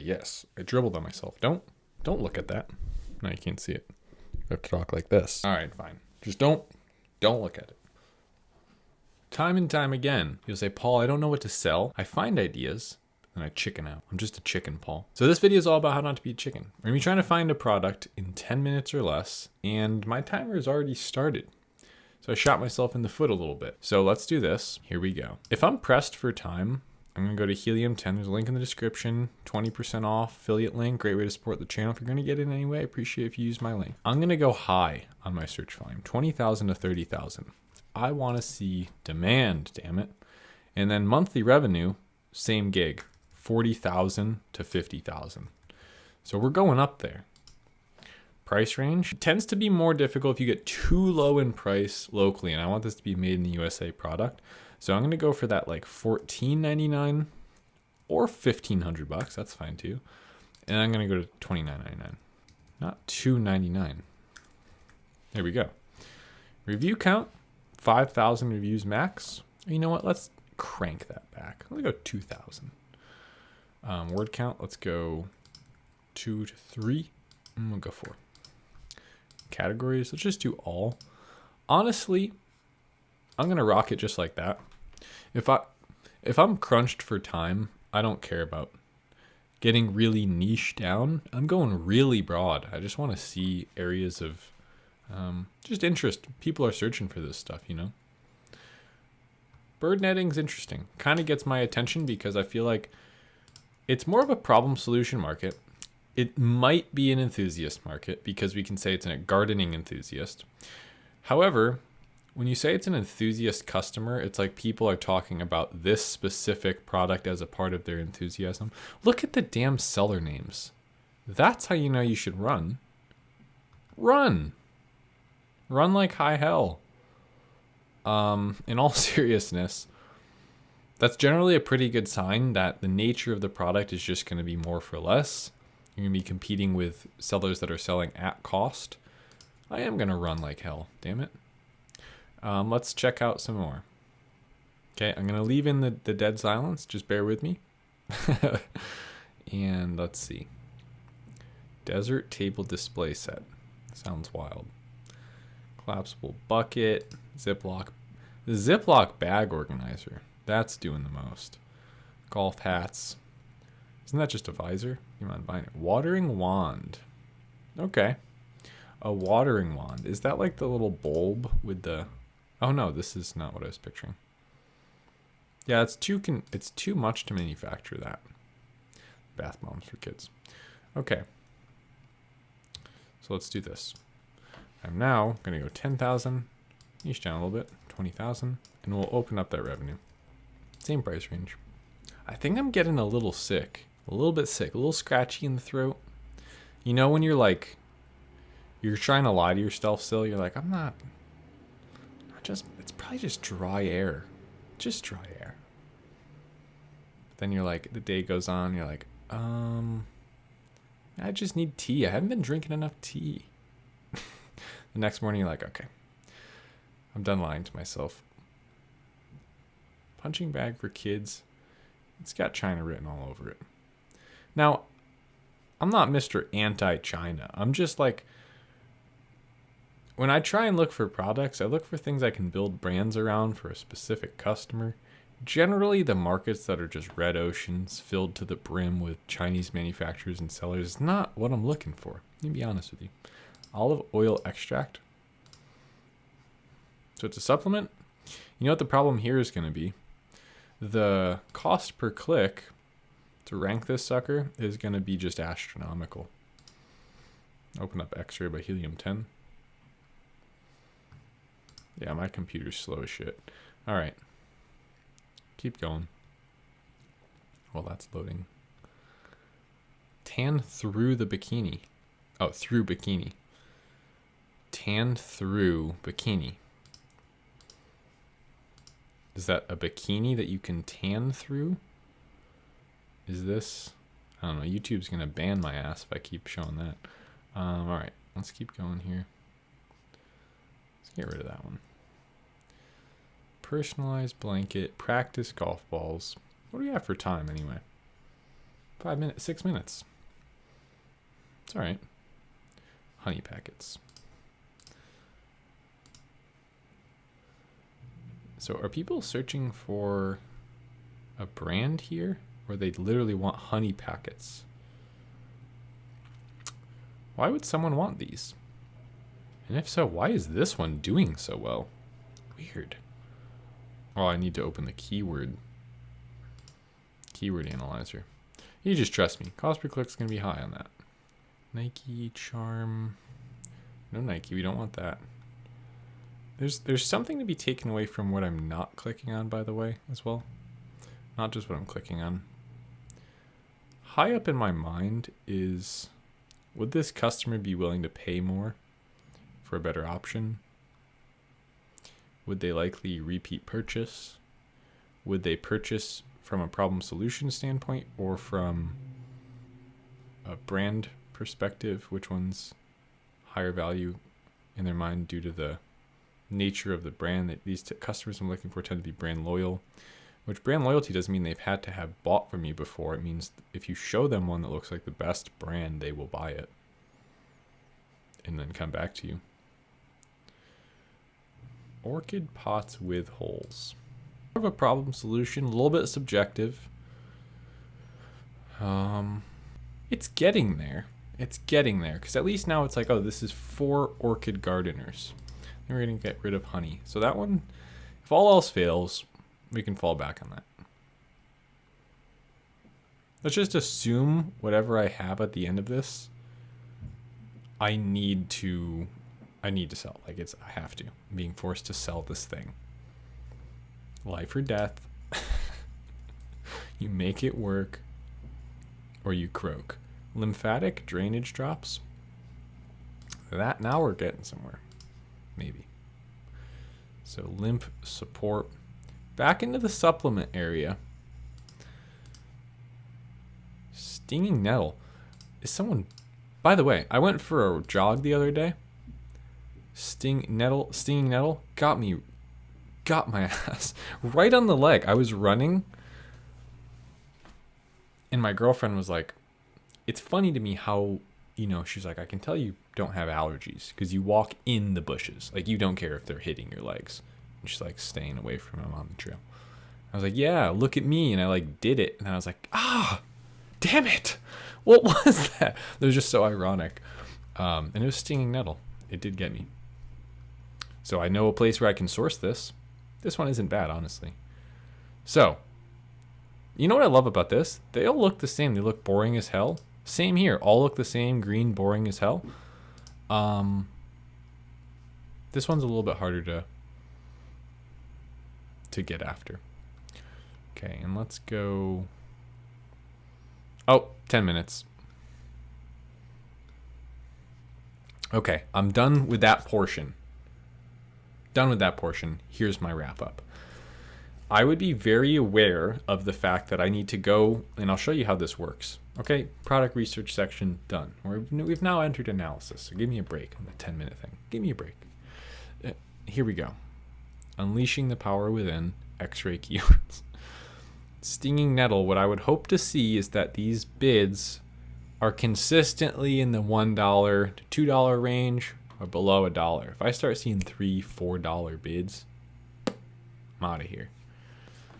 yes, I dribbled on myself. Don't look at that. No, you can't see it. I have to talk like this. All right, fine. Just don't look at it. Time and time again, you'll say, Paul, I don't know what to sell. I find ideas, and I chicken out. I'm just a chicken, Paul. So this video is all about how not to be a chicken. We're gonna be trying to find a product in 10 minutes or less, and my timer has already started. So I shot myself in the foot a little bit. So let's do this. Here we go. If I'm pressed for time, I'm gonna go to Helium 10. There's a link in the description, 20% off, affiliate link, great way to support the channel. If you're gonna get it anyway, I appreciate if you use my link. I'm gonna go high on my search volume, 20,000 to 30,000. I wanna see demand, damn it. And then monthly revenue, same gig, 40,000 to 50,000. So we're going up there. Price range tends to be more difficult if you get too low in price locally, and I want this to be made in the USA product. So I'm gonna go for that like $14.99 or $1,500. That's fine too. And I'm gonna go to $29.99, not $2.99. There we go. Review count, 5,000 reviews max. You know what? Let's crank that back. Let's go 2,000. Word count. Let's go 2 to 3. And we'll go 4. Categories. Let's just do all. Honestly, I'm gonna rock it just like that. If I'm crunched for time, I don't care about getting really niche down. I'm going really broad. I just want to see areas of just interest. People are searching for this stuff, you know. Bird netting's interesting. Kind of gets my attention because I feel like it's more of a problem solution market. It might be an enthusiast market because we can say it's a gardening enthusiast. However, when you say it's an enthusiast customer, it's like people are talking about this specific product as a part of their enthusiasm. Look at the damn seller names. That's how you know you should run. Run like high hell. In all seriousness, that's generally a pretty good sign that the nature of the product is just going to be more for less. You're going to be competing with sellers that are selling at cost. I am going to run like hell, damn it. Let's check out some more. Okay, I'm going to leave in the dead silence. Just bear with me. And let's see. Desert table display set. Sounds wild. Collapsible bucket. Ziploc. The Ziploc bag organizer. That's doing the most. Golf hats. Isn't that just a visor? You mind buying it? Watering wand. Okay. A watering wand. Is that like the little bulb with the... Oh no, this is not what I was picturing. Yeah, it's too much to manufacture that. Bath bombs for kids. Okay. So let's do this. I'm now going to go 10,000. Niche down a little bit. 20,000. And we'll open up that revenue. Same price range. I think I'm getting a little sick. A little bit sick. A little scratchy in the throat. You know when you're like... You're trying to lie to yourself still. You're like, I'm not just... It's probably just dry air. Just dry air. But then you're like... The day goes on. You're like, I just need tea. I haven't been drinking enough tea. The next morning you're like, okay. I'm done lying to myself. Punching bag for kids. It's got China written all over it. Now, I'm not Mr. Anti-China. I'm just like, when I try and look for products, I look for things I can build brands around for a specific customer. Generally, the markets that are just red oceans filled to the brim with Chinese manufacturers and sellers is not what I'm looking for. Let me be honest with you. Olive oil extract. So it's a supplement. You know what the problem here is going to be? The cost per click to rank this sucker is going to be just astronomical. Open up X-ray by Helium 10. Yeah, my computer's slow as shit. All right. Keep going. Well, that's loading. Tan through the bikini. Oh, through bikini. Tan through bikini. Is that a bikini that you can tan through? Is this... I don't know. YouTube's going to ban my ass if I keep showing that. All right. Let's keep going here. Let's get rid of that one. Personalized blanket. Practice golf balls. What do we have for time anyway? 5 minutes, 6 minutes. It's all right. Honey packets. So are people searching for a brand here, or they literally want honey packets? Why would someone want these? And if so, why is this one doing so well? Weird. Oh, I need to open the keyword analyzer. You just trust me. Cost per click is going to be high on that. Nike, Charm. No Nike, we don't want that. There's something to be taken away from what I'm not clicking on, by the way, as well. Not just what I'm clicking on. High up in my mind is, would this customer be willing to pay more for a better option? Would they likely repeat purchase? Would they purchase from a problem solution standpoint or from a brand perspective? Which one's higher value in their mind due to the nature of the brand? That these customers I'm looking for tend to be brand loyal, which brand loyalty doesn't mean they've had to have bought from you before. It means if you show them one that looks like the best brand, they will buy it and then come back to you. Orchid pots with holes. More of a problem solution, a little bit subjective. It's getting there. It's getting there, because at least now it's like, oh, this is for orchid gardeners. Then we're going to get rid of honey. So that one, if all else fails, we can fall back on that. Let's just assume whatever I have at the end of this, I need to sell. Like I have to. I'm being forced to sell this thing. Life or death. You make it work or you croak. Lymphatic drainage drops. That, now we're getting somewhere. Maybe. So lymph support. Back into the supplement area. Stinging nettle. Is someone... By the way, I went for a jog the other day. Stinging nettle got my ass right on the leg. I was running and my girlfriend was like, it's funny to me how, she's like, I can tell you don't have allergies because you walk in the bushes. Like, you don't care if they're hitting your legs. And she's like staying away from them on the trail. I was like, yeah, look at me. And I like did it. And I was like, damn it. What was that? It was just so ironic. And it was stinging nettle. It did get me. So I know a place where I can source this. This one isn't bad, honestly. So, you know what I love about this? They all look the same. They look boring as hell. Same here. All look the same. Green, boring as hell. This one's a little bit harder to get after. Okay, and let's go... Oh, 10 minutes. Okay, I'm done with that portion. Here's my wrap up. I would be very aware of the fact that I need to go, and I'll show you how this works. Okay, product research section done. We've now entered analysis, so give me a break on the 10-minute thing. Give me a break. Here we go. Unleashing the power within, X-ray keywords. Stinging nettle, what I would hope to see is that these bids are consistently in the $1 to $2 range or below $1. If I start seeing $3, $4 bids, I'm out of here.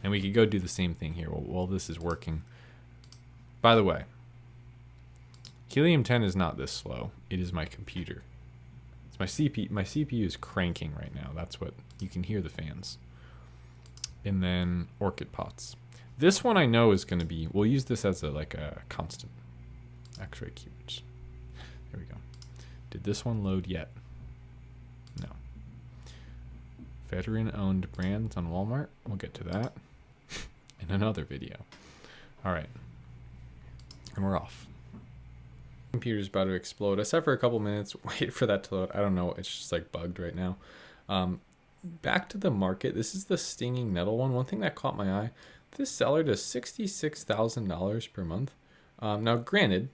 And we could go do the same thing here while this is working. By the way, Helium-10 is not this slow. It is my computer. It's my CPU. My CPU is cranking right now. That's what you can hear, the fans. And then orchid pots. This one I know is going to be, we'll use this as a constant. X-ray keywords. There we go. Did this one load yet? No. Veteran-owned brands on Walmart. We'll get to that in another video. All right. And we're off. Computer's about to explode. I sat for a couple minutes, wait for that to load. I don't know. It's just like bugged right now. Back to the market. This is the stinging nettle one. One thing that caught my eye. This seller does $66,000 per month. Now, granted,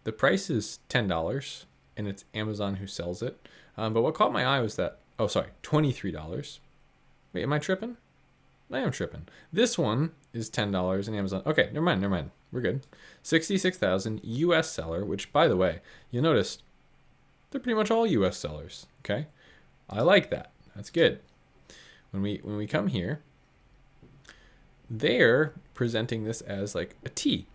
the price is $10, and it's Amazon who sells it. But what caught my eye was that, $23. Wait, am I tripping? I am tripping. This one is $10 in Amazon. Okay, never mind. We're good. 66,000 US seller, which by the way, you'll notice they're pretty much all US sellers. Okay. I like that. That's good. When we come here, they're presenting this as like a T.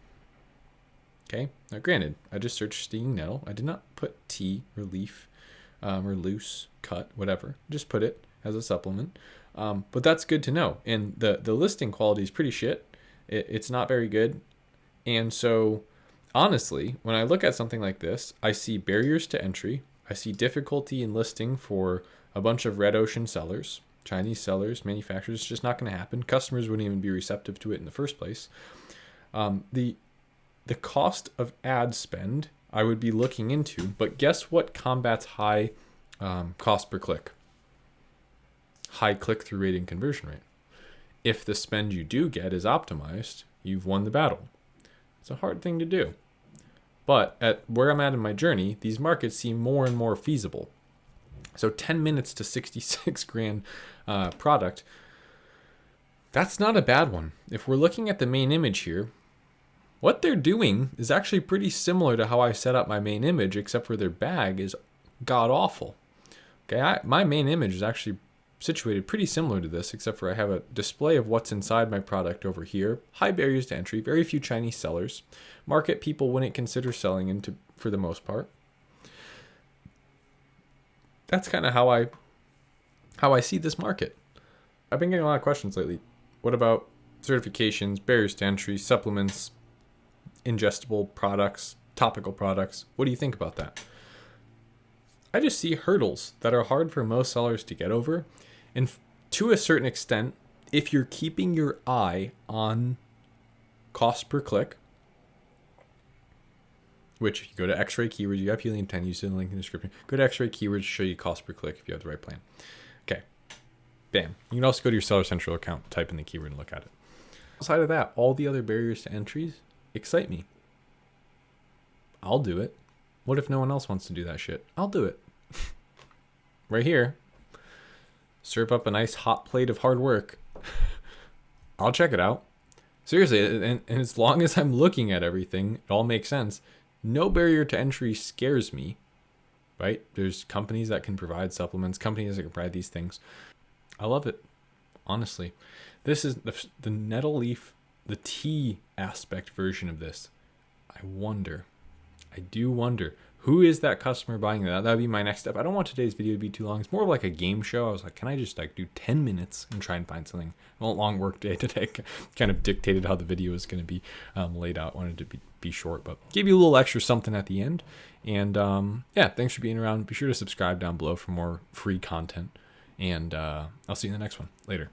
Okay. Now granted, I just searched stinging nettle. I did not put T or leaf or loose, cut, whatever. Just put it as a supplement. But that's good to know. And the listing quality is pretty shit. It's not very good. And so honestly, when I look at something like this, I see barriers to entry. I see difficulty in listing for a bunch of red ocean sellers, Chinese sellers, manufacturers. It's just not going to happen. Customers wouldn't even be receptive to it in the first place. The cost of ad spend I would be looking into, but guess what combats high cost per click? High click-through rate and conversion rate. If the spend you do get is optimized, you've won the battle. It's a hard thing to do. But at where I'm at in my journey, these markets seem more and more feasible. So 10 minutes to 66 grand product, that's not a bad one. If we're looking at the main image here, what they're doing is actually pretty similar to how I set up my main image, except for their bag is god awful. Okay, my main image is actually situated pretty similar to this, except for I have a display of what's inside my product over here. High barriers to entry, very few Chinese sellers. Market people wouldn't consider selling into for the most part. That's kind of how I see this market. I've been getting a lot of questions lately. What about certifications, barriers to entry, supplements, ingestible products, topical products? What do you think about that? I just see hurdles that are hard for most sellers to get over. And to a certain extent, if you're keeping your eye on cost per click, which if you go to X-ray keywords, you have Helium 10, you see the link in the description. Go to X-ray keywords to show you cost per click if you have the right plan. Okay, bam. You can also go to your Seller Central account, type in the keyword and look at it. Outside of that, all the other barriers to entries excite me. I'll do it. What if no one else wants to do that shit? I'll do it. Right here. Serve up a nice hot plate of hard work. I'll check it out. Seriously, and as long as I'm looking at everything, it all makes sense. No barrier to entry scares me, right? There's companies that can provide supplements, companies that can provide these things. I love it, honestly. This is the nettle leaf, the tea aspect version of this. I do wonder, who is that customer buying that? That would be my next step. I don't want today's video to be too long. It's more of like a game show. I was like, can I just like do 10 minutes and try and find something? A long work day today kind of dictated how the video is going to be laid out. Wanted to be short, but give you a little extra something at the end. And yeah, thanks for being around. Be sure to subscribe down below for more free content. And I'll see you in the next one. Later.